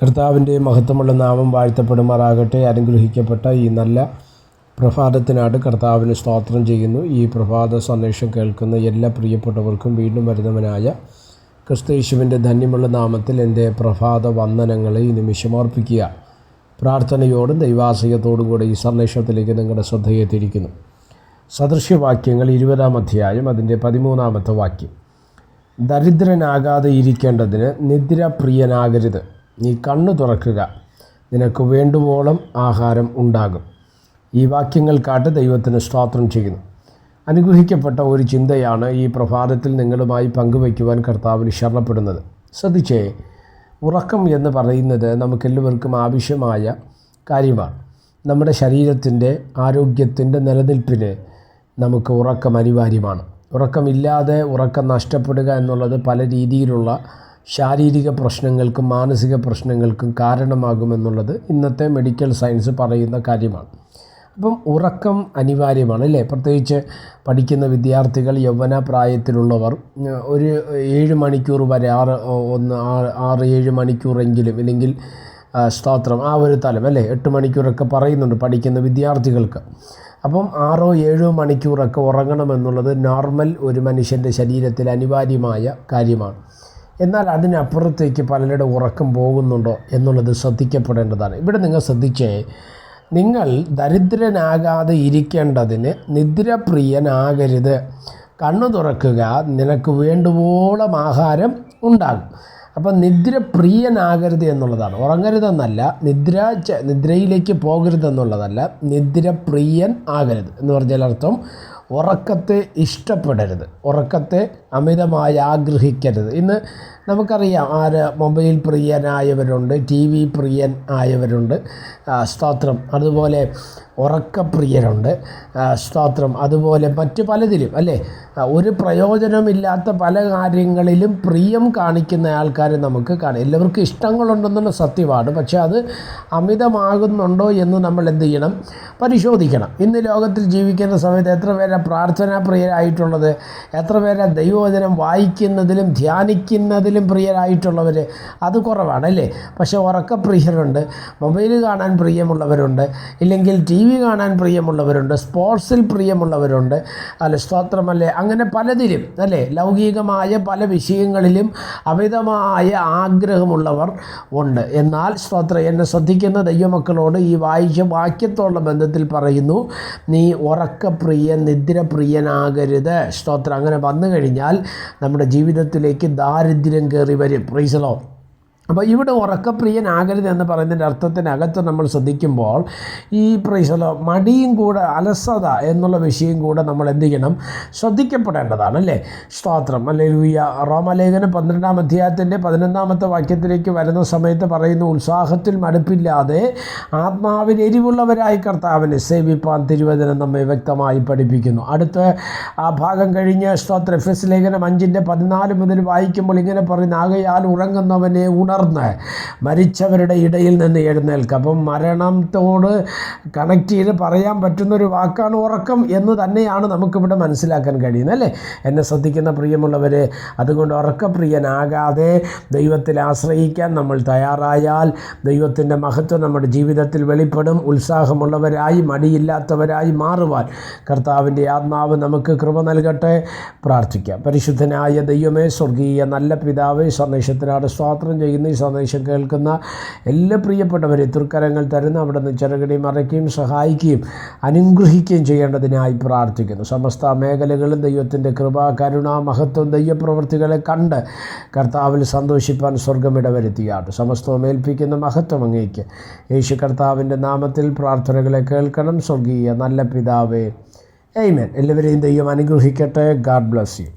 കർത്താവിൻ്റെ മഹത്വമുള്ള നാമം വാഴ്ത്തപ്പെടുമാറാകട്ടെ. അനുഗ്രഹിക്കപ്പെട്ട ഈ നല്ല പ്രഭാതത്തിനായിട്ട് കർത്താവിന് സ്തോത്രം ചെയ്യുന്നു. ഈ പ്രഭാത സന്ദേശം കേൾക്കുന്ന എല്ലാ പ്രിയപ്പെട്ടവർക്കും വീണ്ടും വരുന്നവനായ ക്രിസ്തുയേശുവിൻ്റെ ധന്യമുള്ള നാമത്തിൽ എൻ്റെ പ്രഭാത വന്ദനങ്ങളെ ഈ നിമിഷം അർപ്പിക്കുക. പ്രാർത്ഥനയോടും ദൈവാശ്രയത്തോടും കൂടെ ഈ സന്ദേശത്തിലേക്ക് നിങ്ങളുടെ ശ്രദ്ധയെ തിരിക്കുന്നു. സദൃശ്യവാക്യങ്ങൾ 20-ാം അധ്യായം അതിൻ്റെ 13-ാമത്തെ വാക്യം. ദരിദ്രനാകാതെ ഇരിക്കേണ്ടതിന് നിദ്രാപ്രിയനാകരുത്. നീ കണ്ണു തുറക്കുക, നിനക്ക് വേണ്ടുവോളം ആഹാരം ഉണ്ടാകും. ഈ വാക്യങ്ങൾക്കായിട്ട് ദൈവത്തിന് സ്തോത്രം ചെയ്യുന്നു. അനുഗ്രഹിക്കപ്പെട്ട ഒരു ചിന്തയാണ് ഈ പ്രഭാതത്തിൽ നിങ്ങളുമായി പങ്കുവയ്ക്കുവാൻ കർത്താവിന് ശരണപ്പെടുന്നത്. ശ്രദ്ധിച്ചേ, ഉറക്കം എന്ന് പറയുന്നത് നമുക്കെല്ലാവർക്കും ആവശ്യമായ കാര്യമാണ്. നമ്മുടെ ശരീരത്തിൻ്റെ ആരോഗ്യത്തിൻ്റെ നിലനിൽപ്പിന് നമുക്ക് ഉറക്കം അനിവാര്യമാണ്. ഉറക്കമില്ലാതെ ഉറക്കം നഷ്ടപ്പെടുക എന്നുള്ളത് പല രീതിയിലുള്ള ശാരീരിക പ്രശ്നങ്ങൾക്കും മാനസിക പ്രശ്നങ്ങൾക്കും കാരണമാകുമെന്നുള്ളത് ഇന്നത്തെ മെഡിക്കൽ സയൻസ് പറയുന്ന കാര്യമാണ്. അപ്പം ഉറക്കം അനിവാര്യമാണ് അല്ലേ? പ്രത്യേകിച്ച് പഠിക്കുന്ന വിദ്യാർത്ഥികൾ, യൗവന പ്രായത്തിലുള്ളവർ ഒരു 7 മണിക്കൂർ വരെ 6-7 മണിക്കൂറെങ്കിലും, ഇല്ലെങ്കിൽ സ്തോത്രം ആ ഒരു തലം അല്ലേ 8 മണിക്കൂറൊക്കെ പറയുന്നുണ്ട് പഠിക്കുന്ന വിദ്യാർത്ഥികൾക്ക്. അപ്പം 6-7 മണിക്കൂറൊക്കെ ഉറങ്ങണമെന്നുള്ളത് നോർമൽ ഒരു മനുഷ്യൻ്റെ ശരീരത്തിൽ അനിവാര്യമായ കാര്യമാണ്. എന്നാൽ അതിനപ്പുറത്തേക്ക് പലരുടെ ഉറക്കം പോകുന്നുണ്ടോ എന്നുള്ളത് ശ്രദ്ധിക്കപ്പെടേണ്ടതാണ്. ഇവിടെ നിങ്ങൾ ശ്രദ്ധിച്ചേ, നിങ്ങൾ ദരിദ്രനാകാതെ ഇരിക്കേണ്ടതിന് നിദ്രപ്രിയനാകരുത്. കണ്ണു തുറക്കുക, നിനക്ക് വേണ്ടുവോളം ആഹാരം ഉണ്ടാകും. അപ്പം നിദ്രപ്രിയനാകരുത് എന്നുള്ളതാണ്. ഉറങ്ങരുതെന്നല്ല, നിദ്രയിലേക്ക് പോകരുതെന്നുള്ളതല്ല, നിദ്രപ്രിയൻ ആകരുത് എന്ന് പറഞ്ഞാൽ അർത്ഥം ഉറക്കത്തെ ഇഷ്ടപ്പെടരുത്, ഉറക്കത്തെ അമിതമായി ആഗ്രഹിക്കരുത്. ഇന്ന് നമുക്കറിയാം മൊബൈൽ പ്രിയനായവരുണ്ട്, TV പ്രിയൻ ആയവരുണ്ട്, സ്തോത്രം. അതുപോലെ ഉറക്കപ്രിയരുണ്ട്, സ്തോത്രം. അതുപോലെ മറ്റു പലതിലും അല്ലേ, ഒരു പ്രയോജനമില്ലാത്ത പല കാര്യങ്ങളിലും പ്രിയം കാണിക്കുന്ന ആൾക്കാരെ നമുക്ക് കാണാം. എല്ലാവർക്കും ഇഷ്ടങ്ങളുണ്ടെന്നുള്ള സത്യമാണ്, പക്ഷേ അത് അമിതമാകുന്നുണ്ടോ എന്ന് നമ്മൾ എന്ത് ചെയ്യണം? പരിശോധിക്കണം. ഇന്ന് ലോകത്തിൽ ജീവിക്കുന്ന സമയത്ത് എത്ര പേരാ പ്രാർത്ഥനാപ്രിയരായിട്ടുള്ളത്? എത്ര പേരാ ദൈവവചനം വായിക്കുന്നതിലും ധ്യാനിക്കുന്നതിലും പ്രിയരായിട്ടുള്ളവർ? അത് കുറവാണല്ലേ. പക്ഷേ ഉറക്കപ്രിയരുണ്ട്, മൊബൈൽ കാണാൻ പ്രിയമുള്ളവരുണ്ട്, ഇല്ലെങ്കിൽ TV കാണാൻ പ്രിയമുള്ളവരുണ്ട്, സ്പോർട്സിൽ പ്രിയമുള്ളവരുണ്ട്, അല്ലെ സ്തോത്രമല്ലേ. അങ്ങനെ പലതിലും അല്ലേ, ലൗകികമായ പല വിഷയങ്ങളിലും അമിതമായ ആഗ്രഹമുള്ളവർ ഉണ്ട്. എന്നാൽ സ്തോത്രം, എന്നെ ശ്രദ്ധിക്കുന്ന ദൈവമക്കളോട് ഈ വാക്യത്തോടുള്ള ബന്ധത്തിൽ പറയുന്നു, നീ ഉറക്കപ്രിയൻ നിദ്രപ്രിയനാകരുത്. സ്തോത്രം. അങ്ങനെ വന്നു കഴിഞ്ഞാൽ നമ്മുടെ ജീവിതത്തിലേക്ക് ദാരിദ്ര്യം കയറി വരും. Praise the Lord. അപ്പോൾ ഇവിടെ ഉറക്കപ്രിയനാകരുത് എന്ന് പറയുന്നതിൻ്റെ അർത്ഥത്തിനകത്ത് നമ്മൾ ശ്രദ്ധിക്കുമ്പോൾ ഈ മടിയും കൂടെ, അലസത എന്നുള്ള വിഷയം കൂടെ നമ്മൾ എന്ത് ചെയ്യണം? ശ്രദ്ധിക്കപ്പെടേണ്ടതാണ് അല്ലേ. സ്തോത്രം. ഹല്ലേലൂയ. റോമലേഖനം 12-ാം അധ്യായത്തിൻ്റെ 11-ാമത്തെ വാക്യത്തിലേക്ക് വരുന്ന സമയത്ത് പറയുന്നു, ഉത്സാഹത്തിൽ മടുപ്പില്ലാതെ ആത്മാവിൽ എരിവുള്ളവരായി കർത്താവിനെ സേവിപ്പാൻ തിരുവചനം നമ്മെ വ്യക്തമായി പഠിപ്പിക്കുന്നു. അടുത്ത ആ ഭാഗം കഴിഞ്ഞ് സ്തോത്രം എഫെസ്യ ലേഖനം 5-14 മുതൽ വായിക്കുമ്പോൾ ഇങ്ങനെ പറയുന്നു, ആകയാൽ ഉറങ്ങുന്നവനെ ഉണർന്ന് മരിച്ചവരുടെ ഇടയിൽ നിന്ന് എഴുന്നേൽക്കുക. അപ്പം മരണത്തോട് കണക്ട് ചെയ്ത് പറയാൻ പറ്റുന്നൊരു വാക്കാണ് ഉറക്കം എന്ന് തന്നെയാണ് നമുക്കിവിടെ മനസ്സിലാക്കാൻ കഴിയുന്നത് അല്ലേ. എന്നെ ശ്രദ്ധിക്കുന്ന പ്രിയമുള്ളവരെ, അതുകൊണ്ട് ഉറക്കപ്രിയനാകാതെ ദൈവത്തിൽ ആശ്രയിക്കാൻ നമ്മൾ തയ്യാറായാൽ ദൈവത്തിൻ്റെ മഹത്വം നമ്മുടെ ജീവിതത്തിൽ വെളിപ്പെടും. ഉത്സാഹമുള്ളവരായി, മടിയില്ലാത്തവരായി മാറുവാൻ കർത്താവിൻ്റെ ആത്മാവ് നമുക്ക് കൃപ നൽകട്ടെ. പ്രാർത്ഥിക്കാം. പരിശുദ്ധനായ ദൈവമേ, സ്വർഗീയ നല്ല പിതാവേ, സന്ദേശത്തിനാട് സ്തോത്രം ചെയ്യുന്ന ഈ സന്ദേശം കേൾക്കുന്ന എല്ലാ പ്രിയപ്പെട്ടവരെ തൃക്കരങ്ങൾ തരുന്ന അവിടുന്ന് ചെറുകടി മറയ്ക്കുകയും സഹായിക്കുകയും അനുഗ്രഹിക്കുകയും ചെയ്യേണ്ടതിനായി പ്രാർത്ഥിക്കുന്നു. സമസ്ത മേഖലകളും ദൈവത്തിൻ്റെ കൃപ, കരുണ, മഹത്വം, ദൈവപ്രവൃത്തികളെ കണ്ട് കർത്താവിൽ സന്തോഷിപ്പാൻ സ്വർഗമിടവരുത്തിയാട്ട്. സമസ്തവും ഏൽപ്പിക്കുന്ന മഹത്വം അങ്ങേക്ക് യേശു കർത്താവിൻ്റെ നാമത്തിൽ പ്രാർത്ഥനകളെ കേൾക്കണം. സ്വർഗീയ നല്ല പിതാവേ, ആമേൻ. എല്ലാവരെയും ദൈവം അനുഗ്രഹിക്കട്ടെ. God bless you.